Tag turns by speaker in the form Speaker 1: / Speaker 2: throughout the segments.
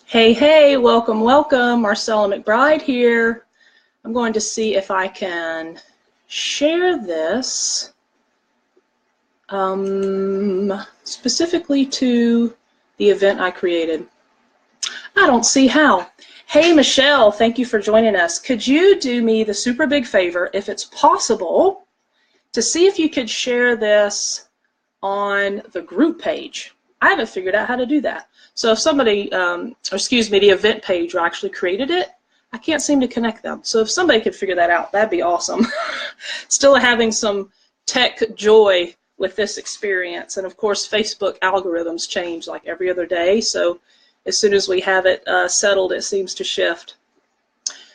Speaker 1: Hey, hey, welcome, welcome. Marcela McBride here. I'm going to see if I can share this specifically to the event I created. I don't see how. Hey, Michelle, thank you for joining us. Could you do me the super big favor, if it's possible, to see if you could share this on the group page? I haven't figured out how to do that. So if somebody, the event page who actually created it, I can't seem to connect them. So if somebody could figure that out, that'd be awesome. Still having some tech joy with this experience. And of course, Facebook algorithms change like every other day. So as soon as we have it settled, it seems to shift.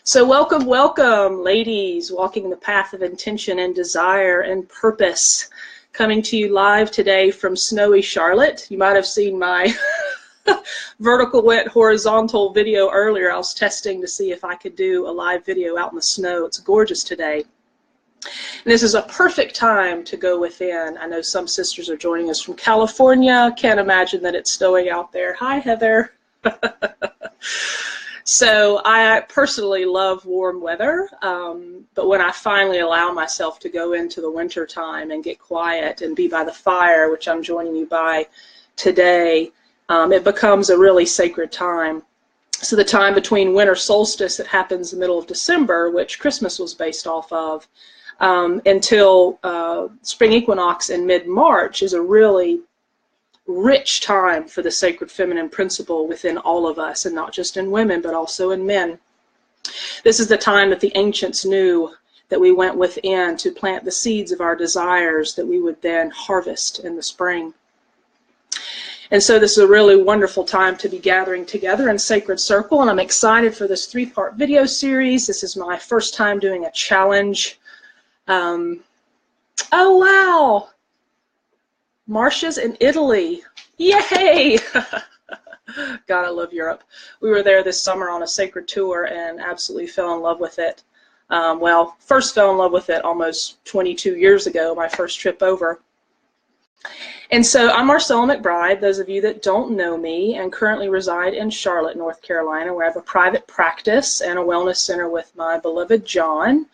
Speaker 1: So welcome, welcome, ladies, walking the path of intention and desire and purpose. Coming to you live today from snowy Charlotte. You might have seen my vertical went horizontal video earlier. I was testing to see if I could do a live video out in the snow. It's gorgeous today. And this is a perfect time to go within. I know some sisters are joining us from California. Can't imagine that it's snowing out there. Hi, Heather. So I personally love warm weather, but when I finally allow myself to go into the winter time and get quiet and be by the fire, which I'm joining you by today, it becomes a really sacred time. So the time between winter solstice that happens in the middle of December, which Christmas was based off of, until spring equinox in mid-March is a really rich time for the sacred feminine principle within all of us, and not just in women, but also in men. This is the time that the ancients knew that we went within to plant the seeds of our desires that we would then harvest in the spring. And so this is a really wonderful time to be gathering together in sacred circle, and I'm excited for this 3-part video series. This is my first time doing a challenge. Oh, wow! Marcia's in Italy. Yay! God, I love Europe. We were there this summer on a sacred tour and absolutely fell in love with it. Well, first fell in love with it almost 22 years ago, my first trip over. And so I'm Marcela McBride, those of you that don't know me, and currently reside in Charlotte, North Carolina, where I have a private practice and a wellness center with my beloved John.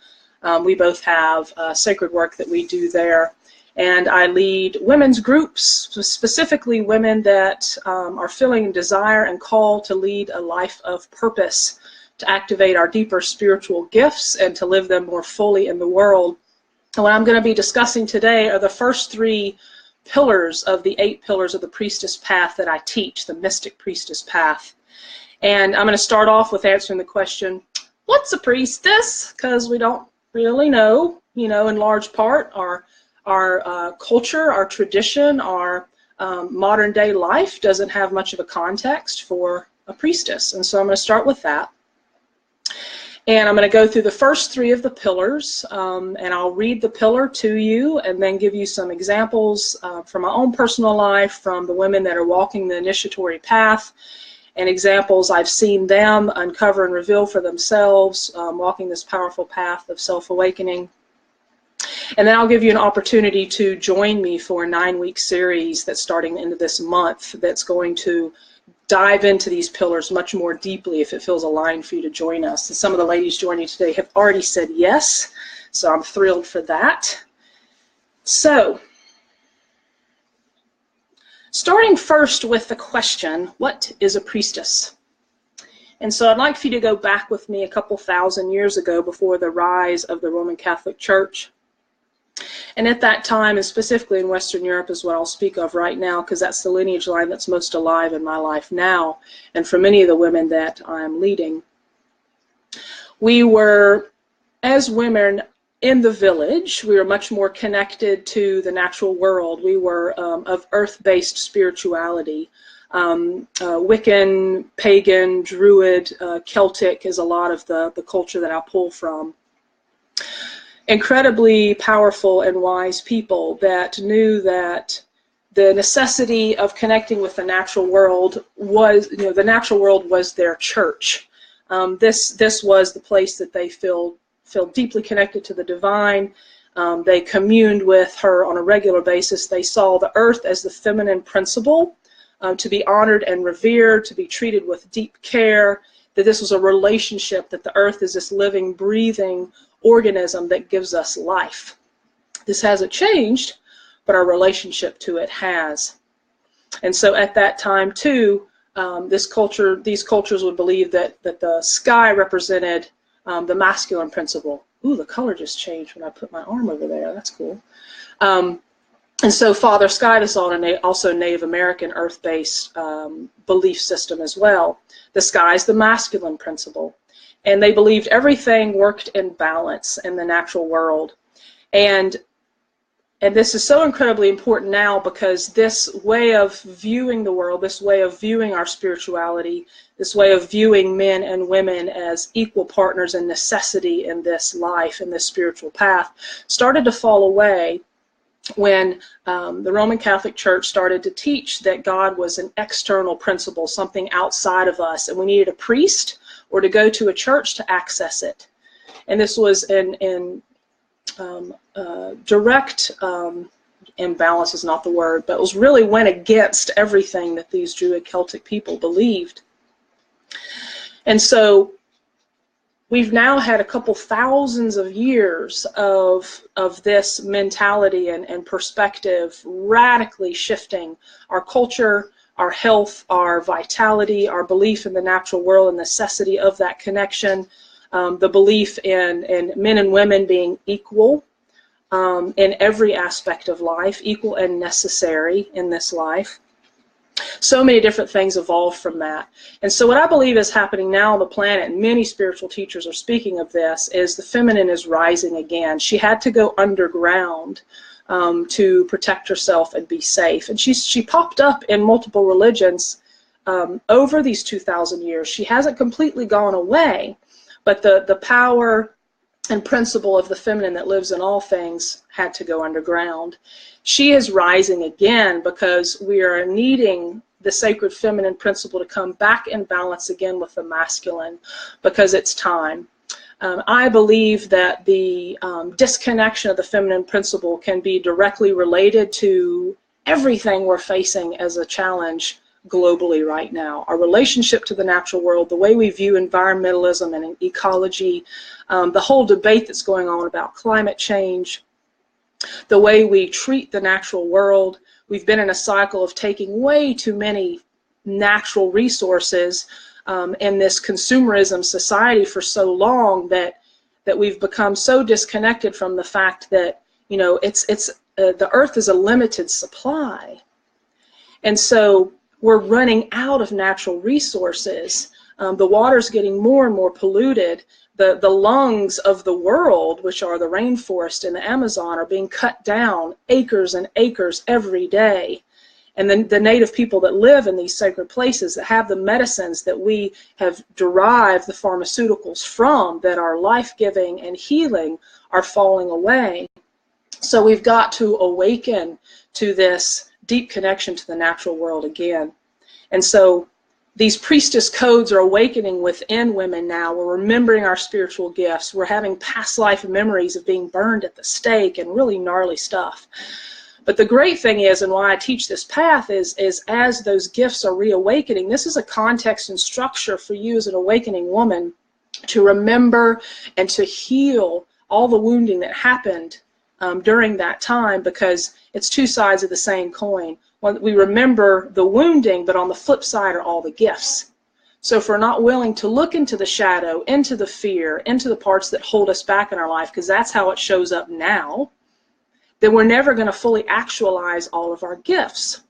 Speaker 1: We both have sacred work that we do there. And I lead women's groups, specifically women that are feeling desire and call to lead a life of purpose, to activate our deeper spiritual gifts and to live them more fully in the world. And what I'm going to be discussing today are the first 3 pillars of the 8 pillars of the priestess path that I teach, the mystic priestess path. And I'm going to start off with answering the question, what's a priestess? Because we don't really know, in large part, our culture, our tradition, our modern day life doesn't have much of a context for a priestess. And so I'm going to start with that. And I'm going to go through the first 3 of the pillars, and I'll read the pillar to you and then give you some examples from my own personal life, from the women that are walking the initiatory path, and examples I've seen them uncover and reveal for themselves, walking this powerful path of self-awakening. And then I'll give you an opportunity to join me for a 9-week series that's starting into this month that's going to dive into these pillars much more deeply if it feels aligned for you to join us. And some of the ladies joining today have already said yes, so I'm thrilled for that. So, starting first with the question, what is a priestess? And so I'd like for you to go back with me a couple thousand years ago before the rise of the Roman Catholic Church. And at that time, and specifically in Western Europe is what I'll speak of right now, because that's the lineage line that's most alive in my life now, and for many of the women that I'm leading. We were, as women in the village, we were much more connected to the natural world. We were of earth-based spirituality. Wiccan, pagan, Druid, Celtic is a lot of the culture that I pull from. Incredibly powerful and wise people that knew that the necessity of connecting with the natural world was, the natural world was their church. This was the place that they feel deeply connected to the divine. They communed with her on a regular basis. They saw the earth as the feminine principle to be honored and revered, to be treated with deep care, that this was a relationship, that the earth is this living, breathing organism that gives us life. This hasn't changed, but our relationship to it has. And so at that time too, these cultures would believe that the sky represented the masculine principle. Ooh, the color just changed when I put my arm over there. That's cool. And so Father Sky, this is also Native American earth-based belief system as well. The sky is the masculine principle. And they believed everything worked in balance in the natural world. And this is so incredibly important now, because this way of viewing the world, this way of viewing our spirituality, this way of viewing men and women as equal partners in necessity in this life, in this spiritual path, started to fall away when the Roman Catholic Church started to teach that God was an external principle, something outside of us, and we needed a priest or to go to a church to access it. And this was in direct imbalance is not the word, but it really went against everything that these Druid Celtic people believed. And so we've now had a couple thousands of years of this mentality and perspective radically shifting our culture, our health, our vitality, our belief in the natural world and necessity of that connection, the belief in men and women being equal in every aspect of life, equal and necessary in this life. So many different things evolved from that. And so what I believe is happening now on the planet, and many spiritual teachers are speaking of this, is the feminine is rising again. She had to go underground to protect herself and be safe. And she popped up in multiple religions over these 2,000 years. She hasn't completely gone away, but the power and principle of the feminine that lives in all things had to go underground. She is rising again because we are needing the sacred feminine principle to come back in balance again with the masculine, because it's time. I believe that the disconnection of the feminine principle can be directly related to everything we're facing as a challenge globally right now. Our relationship to the natural world, the way we view environmentalism and ecology, the whole debate that's going on about climate change, the way we treat the natural world. We've been in a cycle of taking way too many natural resources in this consumerism society for so long that we've become so disconnected from the fact that, you know, the earth is a limited supply. And so we're running out of natural resources. The water's getting more and more polluted. The lungs of the world, which are the rainforest and the Amazon, are being cut down acres and acres every day. And then the native people that live in these sacred places, that have the medicines that we have derived the pharmaceuticals from, that are life-giving and healing, are falling away. So we've got to awaken to this deep connection to the natural world again. And so these priestess codes are awakening within women now. We're remembering our spiritual gifts. We're having past life memories of being burned at the stake and really gnarly stuff. But the great thing is, and why I teach this path, is as those gifts are reawakening, this is a context and structure for you as an awakening woman to remember and to heal all the wounding that happened during that time, because it's two sides of the same coin. We remember the wounding, but on the flip side are all the gifts. So if we're not willing to look into the shadow, into the fear, into the parts that hold us back in our life, because that's how it shows up now, then we're never going to fully actualize all of our gifts.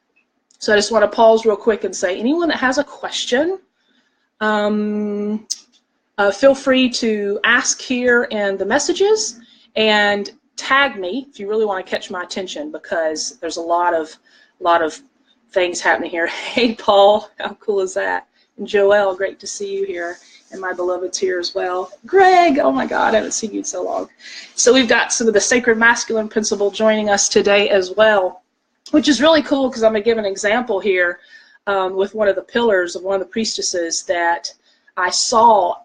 Speaker 1: So I just want to pause real quick and say, anyone that has a question, feel free to ask here in the messages, and tag me if you really want to catch my attention, because there's a lot of things happening here. Hey, Paul, how cool is that? And Joelle, great to see you here, and my beloveds here as well. Greg, oh my God, I haven't seen you in so long. So we've got some of the sacred masculine principle joining us today as well, which is really cool, because I'm going to give an example here with one of the pillars of one of the priestesses that I saw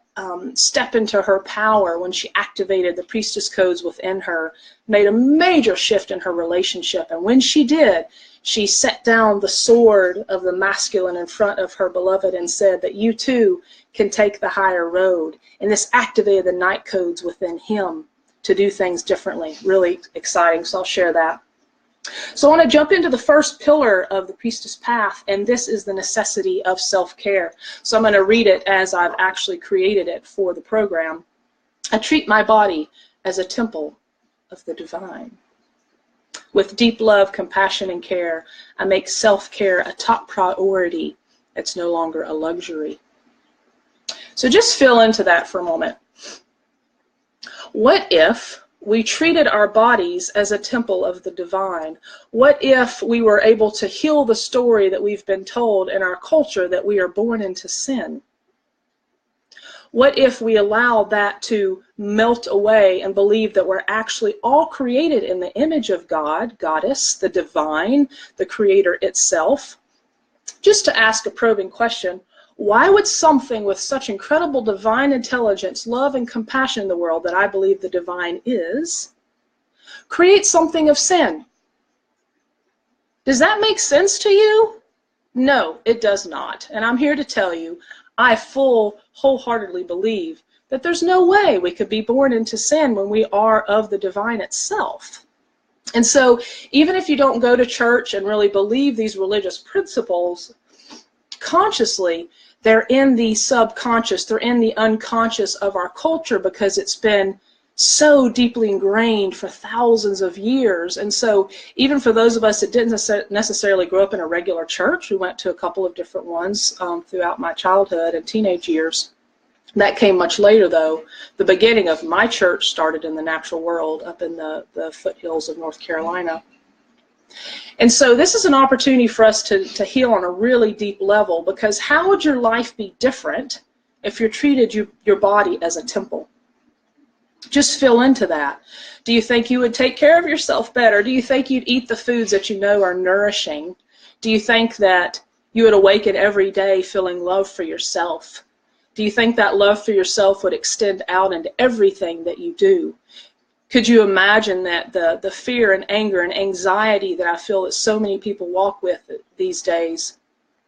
Speaker 1: step into her power, when she activated the priestess codes within her, made a major shift in her relationship. And when she did, she set down the sword of the masculine in front of her beloved and said that you too can take the higher road. And this activated the night codes within him to do things differently. Really exciting, so I'll share that. So I want to jump into the first pillar of the priestess path, and this is the necessity of self-care. So I'm going to read it as I've actually created it for the program. I treat my body as a temple of the divine. With deep love, compassion, and care, I make self-care a top priority. It's no longer a luxury. So just feel into that for a moment. What if we treated our bodies as a temple of the divine? What if we were able to heal the story that we've been told in our culture that we are born into sin? What if we allow that to melt away and believe that we're actually all created in the image of God, Goddess, the divine, the creator itself? Just to ask a probing question, why would something with such incredible divine intelligence, love, and compassion in the world that I believe the divine is, create something of sin? Does that make sense to you? No, it does not. And I'm here to tell you, I wholeheartedly believe that there's no way we could be born into sin when we are of the divine itself. And so even if you don't go to church and really believe these religious principles consciously, they're in the subconscious, they're in the unconscious of our culture because it's been so deeply ingrained for thousands of years. And so even for those of us that didn't necessarily grow up in a regular church, we went to a couple of different ones throughout my childhood and teenage years. That came much later, though. The beginning of my church started in the natural world up in the foothills of North Carolina. And so this is an opportunity for us to heal on a really deep level, because how would your life be different if you treated your body as a temple? Just feel into that. Do you think you would take care of yourself better? Do you think you'd eat the foods that you know are nourishing? Do you think that you would awaken every day feeling love for yourself? Do you think that love for yourself would extend out into everything that you do? Could you imagine that the fear and anger and anxiety that I feel that so many people walk with these days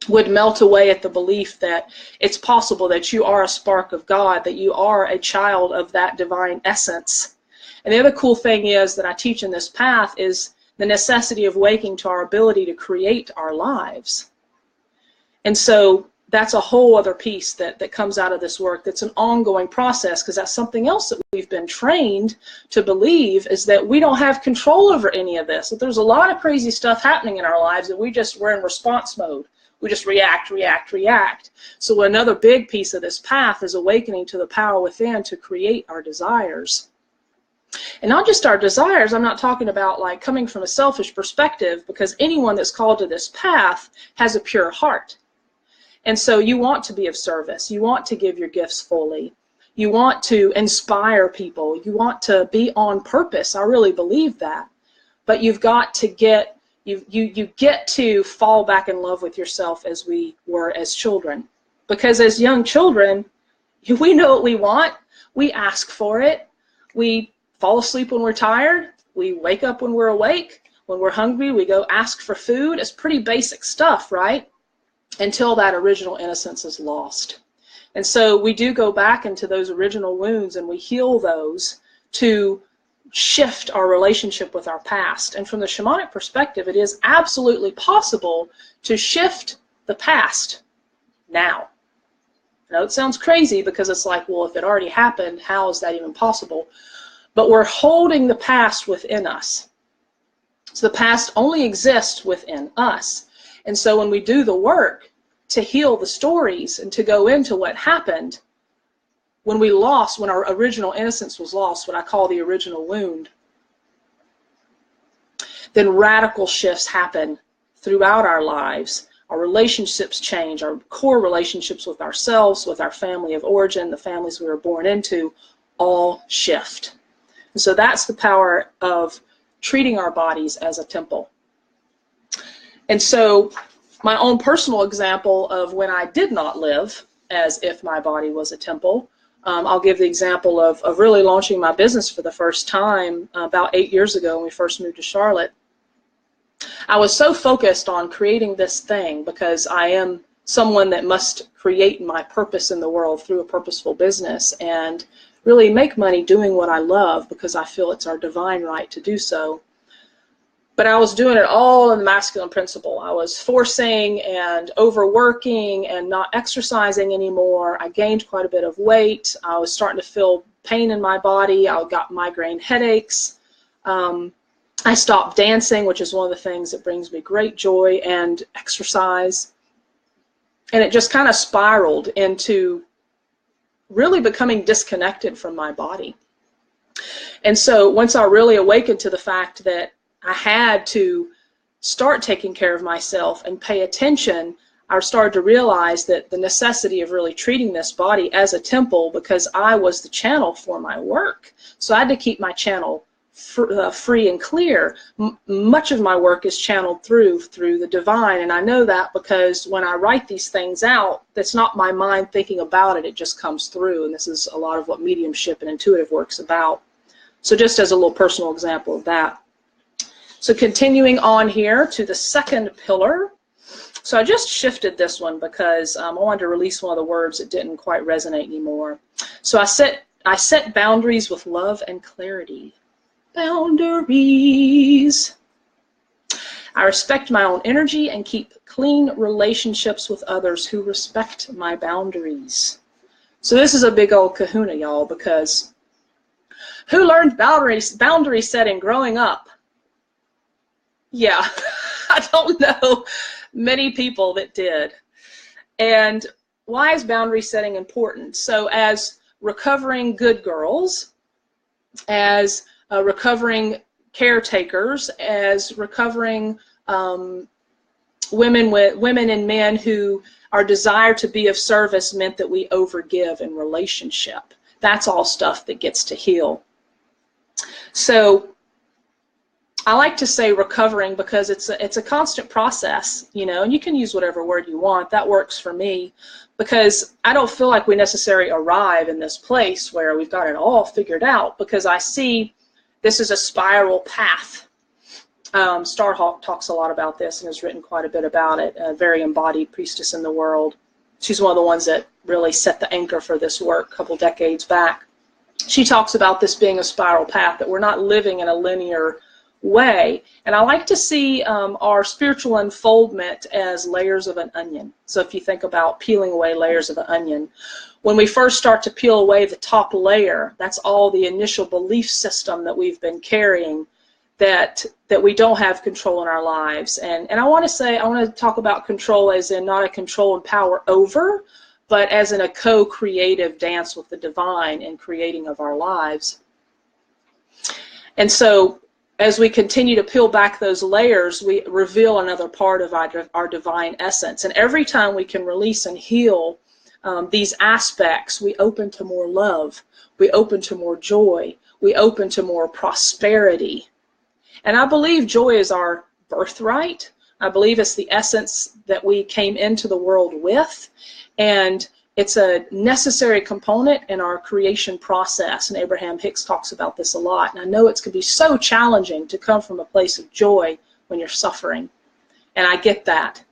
Speaker 1: would melt away at the belief that it's possible that you are a spark of God, that you are a child of that divine essence? And the other cool thing is that I teach in this path is the necessity of waking to our ability to create our lives. And so that's a whole other piece that comes out of this work. That's an ongoing process, because that's something else that we've been trained to believe, is that we don't have control over any of this. That there's a lot of crazy stuff happening in our lives that we're in response mode. We just react, react, react. So another big piece of this path is awakening to the power within to create our desires. And not just our desires. I'm not talking about like coming from a selfish perspective, because anyone that's called to this path has a pure heart. And so you want to be of service. You want to give your gifts fully. You want to inspire people. You want to be on purpose. I really believe that. But you've got to get you get to fall back in love with yourself as we were as children. Because as young children, we know what we want. We ask for it. We fall asleep when we're tired. We wake up when we're awake. When we're hungry, we go ask for food. It's pretty basic stuff, right? Until that original innocence is lost. And so we do go back into those original wounds and we heal those to shift our relationship with our past. And from the shamanic perspective, it is absolutely possible to shift the past now. I know it sounds crazy, because it's like, well, if it already happened, how is that even possible? But we're holding the past within us. So the past only exists within us. And so when we do the work to heal the stories and to go into what happened, when our original innocence was lost, what I call the original wound, then radical shifts happen throughout our lives. Our relationships change, our core relationships with ourselves, with our family of origin, the families we were born into, all shift. And so that's the power of treating our bodies as a temple. And so my own personal example of when I did not live as if my body was a temple I'll give the example of really launching my business for the first time about 8 years ago when we first moved to Charlotte. I was so focused on creating this thing because I am someone that must create my purpose in the world through a purposeful business and really make money doing what I love because I feel it's our divine right to do so. But I was doing it all in the masculine principle. I was forcing and overworking and not exercising anymore. I gained quite a bit of weight. I was starting to feel pain in my body. I got migraine headaches. I stopped dancing, which is one of the things that brings me great joy and exercise. And it just kind of spiraled into really becoming disconnected from my body. And so once I really awakened to the fact that I had to start taking care of myself and pay attention, I started to realize that the necessity of really treating this body as a temple, because I was the channel for my work. So I had to keep my channel free and clear. Much of my work is channeled through the divine, and I know that because when I write these things out, that's not my mind thinking about it, it just comes through, and this is a lot of what mediumship and intuitive work's about. So just as a little personal example of that. So continuing on here to the second pillar. So I just shifted this one because I wanted to release one of the words that didn't quite resonate anymore. So I set boundaries with love and clarity. Boundaries. I respect my own energy and keep clean relationships with others who respect my boundaries. So this is a big old kahuna, y'all, because who learned boundary setting growing up? Yeah, I don't know many people that did. And why is boundary setting important? So as recovering good girls, as recovering caretakers, as recovering women and men who our desire to be of service meant that we overgive in relationship. That's all stuff that gets to heal. So I like to say recovering because it's a constant process, you know, and you can use whatever word you want. That works for me because I don't feel like we necessarily arrive in this place where we've got it all figured out, because I see this is a spiral path. Starhawk talks a lot about this and has written quite a bit about it, a very embodied priestess in the world. She's one of the ones that really set the anchor for this work a couple decades back. She talks about this being a spiral path, that we're not living in a linear way. And I like to see our spiritual unfoldment as layers of an onion. So if you think about peeling away layers of an onion, when we first start to peel away the top layer, that's all the initial belief system that we've been carrying, that we don't have control in our lives. And I want to talk about control as in not a control and power over, but as in a co-creative dance with the divine and creating of our lives. And so as we continue to peel back those layers, we reveal another part of our divine essence. And every time we can release and heal these aspects, we open to more love, we open to more joy, we open to more prosperity. And I believe joy is our birthright. I believe it's the essence that we came into the world with, and it's a necessary component in our creation process. And Abraham Hicks talks about this a lot. And I know it can be so challenging to come from a place of joy when you're suffering. And I get that.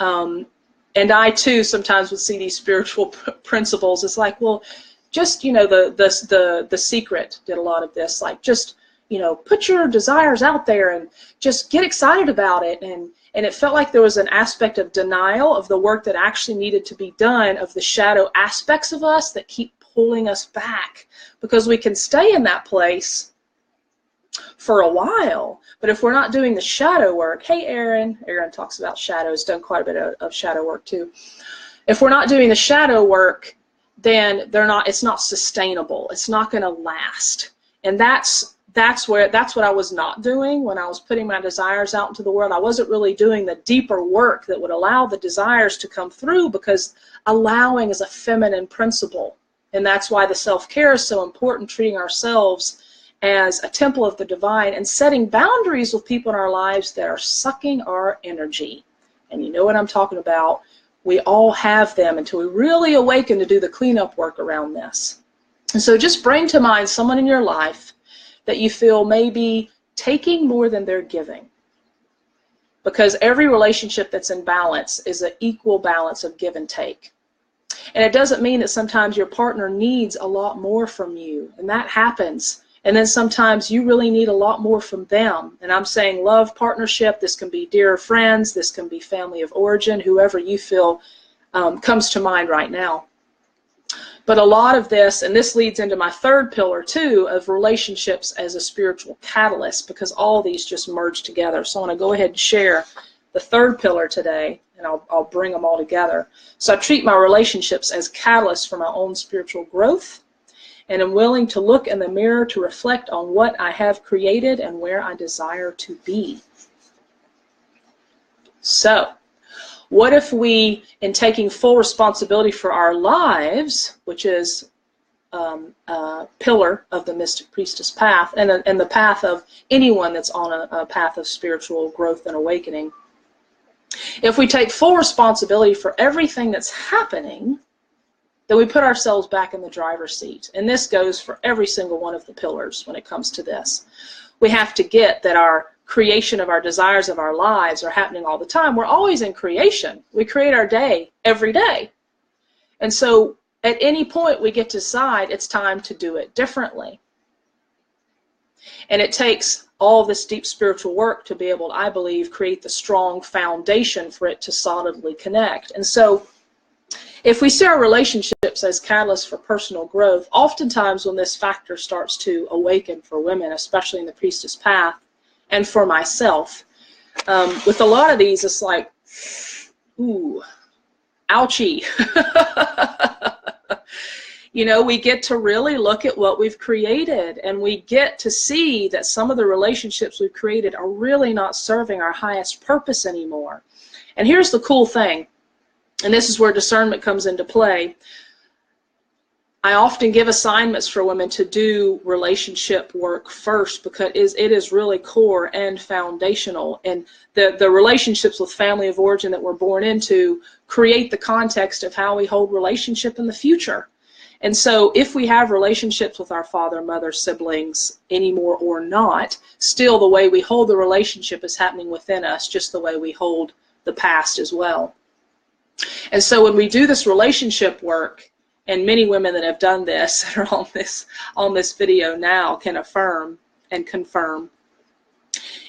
Speaker 1: And I too sometimes would see these spiritual principles. It's like, well, just, you know, the Secret did a lot of this. Like, just, you know, put your desires out there and just get excited about it. And it felt like there was an aspect of denial of the work that actually needed to be done, of the shadow aspects of us that keep pulling us back, because we can stay in that place for a while. But if we're not doing the shadow work, hey, Aaron talks about shadows, done quite a bit of shadow work too. If we're not doing the shadow work, then it's not sustainable. It's not going to last. And that's what I was not doing when I was putting my desires out into the world. I wasn't really doing the deeper work that would allow the desires to come through, because allowing is a feminine principle. And that's why the self-care is so important, treating ourselves as a temple of the divine and setting boundaries with people in our lives that are sucking our energy. And you know what I'm talking about We all have them until we really awaken to do the cleanup work around this. And so just bring to mind someone in your life that you feel may be taking more than they're giving. Because every relationship that's in balance is an equal balance of give and take. And it doesn't mean that sometimes your partner needs a lot more from you, and that happens. And then sometimes you really need a lot more from them. And I'm saying love, partnership, this can be dear friends, this can be family of origin, whoever you feel comes to mind right now. But a lot of this, and this leads into my third pillar too, of relationships as a spiritual catalyst, because all these just merge together. So I want to go ahead and share the third pillar today, and I'll bring them all together. So I treat my relationships as catalysts for my own spiritual growth, and I'm willing to look in the mirror to reflect on what I have created and where I desire to be. So, what if we, in taking full responsibility for our lives, which is a pillar of the Mystic Priestess path, and the path of anyone that's on a path of spiritual growth and awakening, if we take full responsibility for everything that's happening, then we put ourselves back in the driver's seat. And this goes for every single one of the pillars when it comes to this. We have to get that our creation of our desires of our lives are happening all the time. We're always in creation. We create our day every day. And so at any point we get to decide it's time to do it differently. And it takes all this deep spiritual work to be able, I believe, create the strong foundation for it to solidly connect. And so if we see our relationships as catalysts for personal growth, oftentimes when this factor starts to awaken for women, especially in the Priestess path, and for myself, with a lot of these, it's like, ooh, ouchie. You know, we get to really look at what we've created, and we get to see that some of the relationships we've created are really not serving our highest purpose anymore. And here's the cool thing, and this is where discernment comes into play. I often give assignments for women to do relationship work first, because it is really core and foundational. And the relationships with family of origin that we're born into create the context of how we hold relationship in the future. And so if we have relationships with our father, mother, siblings anymore or not, still the way we hold the relationship is happening within us, just the way we hold the past as well. And so when we do this relationship work, and many women that have done this that are on this video now can affirm and confirm,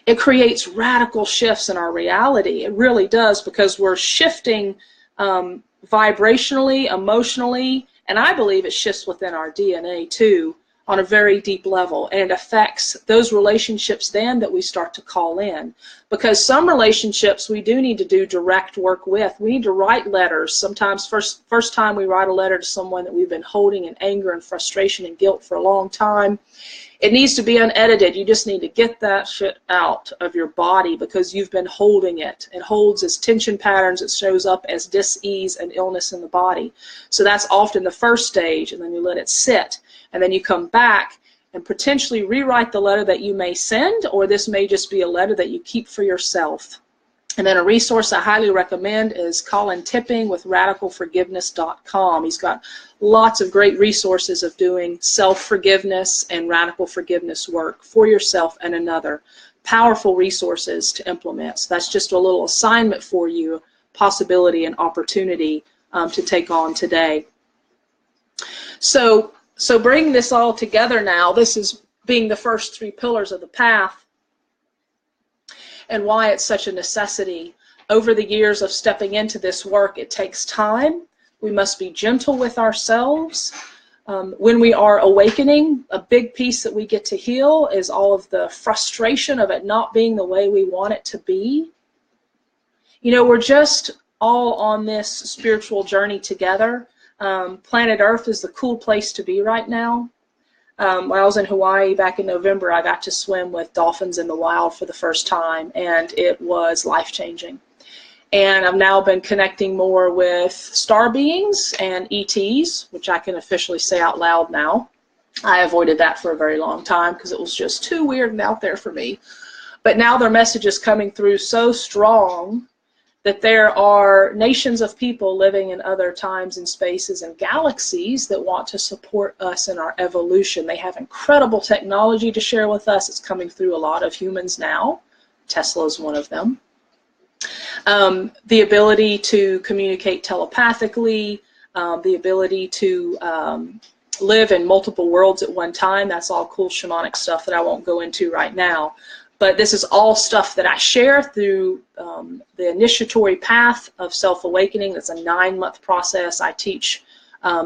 Speaker 1: it creates radical shifts in our reality. It really does, because we're shifting vibrationally, emotionally, and I believe it shifts within our DNA too on a very deep level, and it affects those relationships then that we start to call in. Because some relationships we do need to do direct work with. We need to write letters. Sometimes first time we write a letter to someone that we've been holding in anger and frustration and guilt for a long time, it needs to be unedited. You just need to get that shit out of your body, because you've been holding it. It holds as tension patterns. It shows up as dis-ease and illness in the body. So that's often the first stage, and then you let it sit. And then you come back and potentially rewrite the letter that you may send, or this may just be a letter that you keep for yourself. And then a resource I highly recommend is Colin Tipping with RadicalForgiveness.com. He's got lots of great resources of doing self-forgiveness and radical forgiveness work for yourself and another. Powerful resources to implement. So that's just a little assignment for you, possibility and opportunity to take on today. So bringing this all together now, this is being the first three pillars of the path, and why it's such a necessity. Over the years of stepping into this work, it takes time. We must be gentle with ourselves. When we are awakening, a big piece that we get to heal is all of the frustration of it not being the way we want it to be. You know, we're just all on this spiritual journey together. Planet Earth is the cool place to be right now. When I was in Hawaii back in November, I got to swim with dolphins in the wild for the first time, and it was life-changing. And I've now been connecting more with star beings and ETs, which I can officially say out loud now. I avoided that for a very long time because it was just too weird and out there for me. But now their message is coming through so strong that there are nations of people living in other times and spaces and galaxies that want to support us in our evolution. They have incredible technology to share with us. It's coming through a lot of humans now. Tesla is one of them. The ability to communicate telepathically, the ability to live in multiple worlds at one time. That's all cool shamanic stuff that I won't go into right now. But this is all stuff that I share through the initiatory path of self-awakening. It's a 9-month process I teach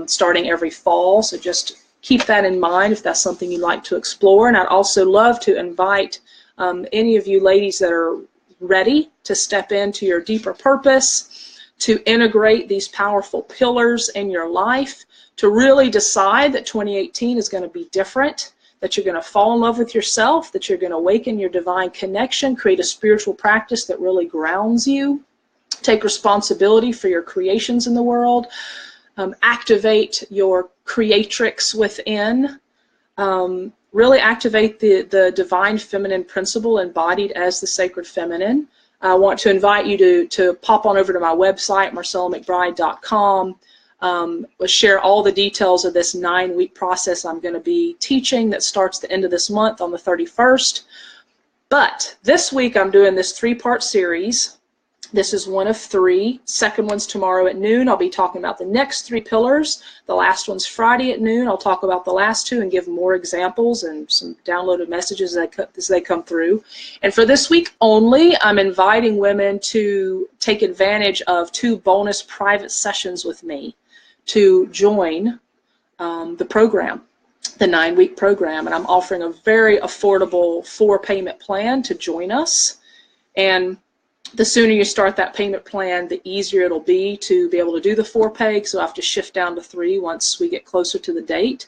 Speaker 1: starting every fall. So just keep that in mind if that's something you'd like to explore. And I'd also love to invite any of you ladies that are ready to step into your deeper purpose, to integrate these powerful pillars in your life, to really decide that 2018 is going to be different, that you're going to fall in love with yourself, that you're going to awaken your divine connection, create a spiritual practice that really grounds you, take responsibility for your creations in the world, activate your creatrix within, really activate the divine feminine principle embodied as the sacred feminine. I want to invite you to pop on over to my website, marcelamcbride.com. We'll share all the details of this 9-week process I'm going to be teaching that starts the end of this month on the 31st. But this week I'm doing this 3-part series. This is one of 3. Second one's tomorrow at noon. I'll be talking about the next 3 pillars. The last one's Friday at noon. I'll talk about the last 2 and give more examples and some downloaded messages as they come through. And for this week only, I'm inviting women to take advantage of 2 bonus private sessions with me to join the program, the 9-week program. And I'm offering a very affordable 4-payment plan to join us. And the sooner you start that payment plan, the easier it'll be to be able to do the 4-pay. So I have to shift down to 3 once we get closer to the date.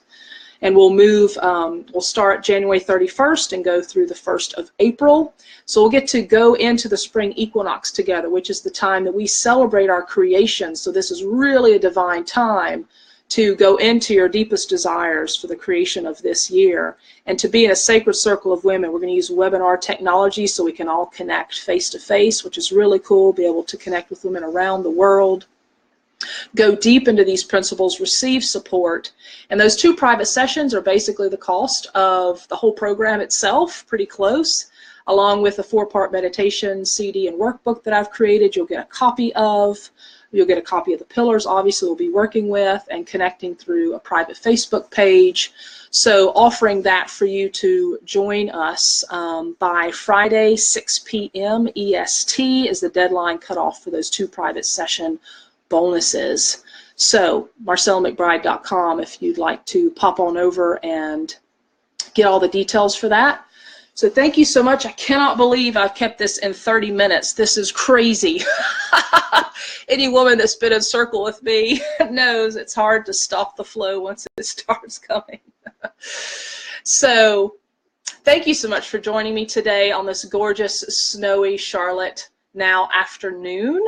Speaker 1: And we'll move, we'll start January 31st and go through the 1st of April. So we'll get to go into the spring equinox together, which is the time that we celebrate our creation. So this is really a divine time to go into your deepest desires for the creation of this year and to be in a sacred circle of women. We're going to use webinar technology so we can all connect face to face, which is really cool, be able to connect with women around the world. Go deep into these principles, receive support, and those 2 private sessions are basically the cost of the whole program itself, pretty close, along with a 4-part meditation CD and workbook that I've created. You'll get a copy of. You'll get a copy of the pillars, obviously, we'll be working with and connecting through a private Facebook page. So offering that for you to join us by Friday, 6 p.m. EST is the deadline cutoff for those 2 private session bonuses. So marcelamcbride.com if you'd like to pop on over and get all the details for that. So thank you so much. I cannot believe I've kept this in 30 minutes. This is crazy. Any woman that's been in circle with me knows it's hard to stop the flow once it starts coming. So thank you so much for joining me today on this gorgeous, snowy Charlotte now afternoon.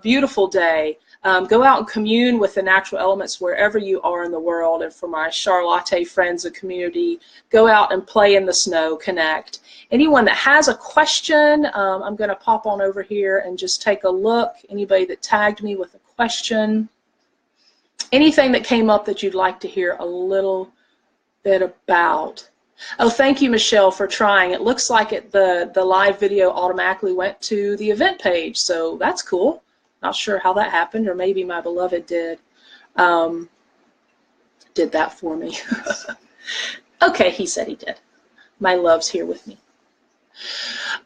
Speaker 1: Beautiful day. Go out and commune with the natural elements wherever you are in the world. And for my Charlotte friends and community, go out and play in the snow, connect. Anyone that has a question, I'm going to pop on over here and just take a look. Anybody that tagged me with a question, anything that came up that you'd like to hear a little bit about. Oh, thank you, Michelle, for trying. It looks like the live video automatically went to the event page, so that's cool. Not sure how that happened, or maybe my beloved did that for me. Okay, he said he did. My love's here with me.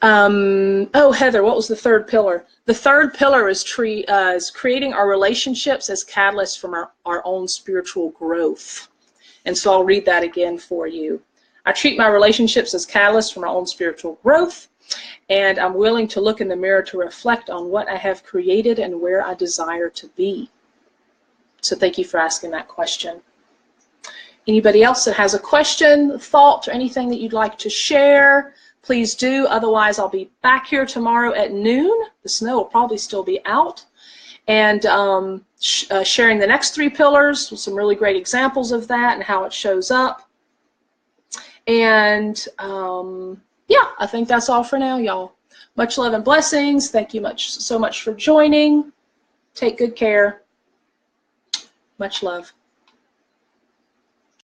Speaker 1: Oh, Heather, what was the 3rd pillar? The 3rd pillar is creating our relationships as catalysts from our own spiritual growth. And so I'll read that again for you. I treat my relationships as catalysts for my own spiritual growth, and I'm willing to look in the mirror to reflect on what I have created and where I desire to be. So thank you for asking that question. Anybody else that has a question, thought, or anything that you'd like to share, please do. Otherwise, I'll be back here tomorrow at noon. The snow will probably still be out. And sharing the next 3 pillars with some really great examples of that and how it shows up. And yeah, I think that's all for now, y'all. Much love and blessings. Thank you so much for joining. Take good care. Much love.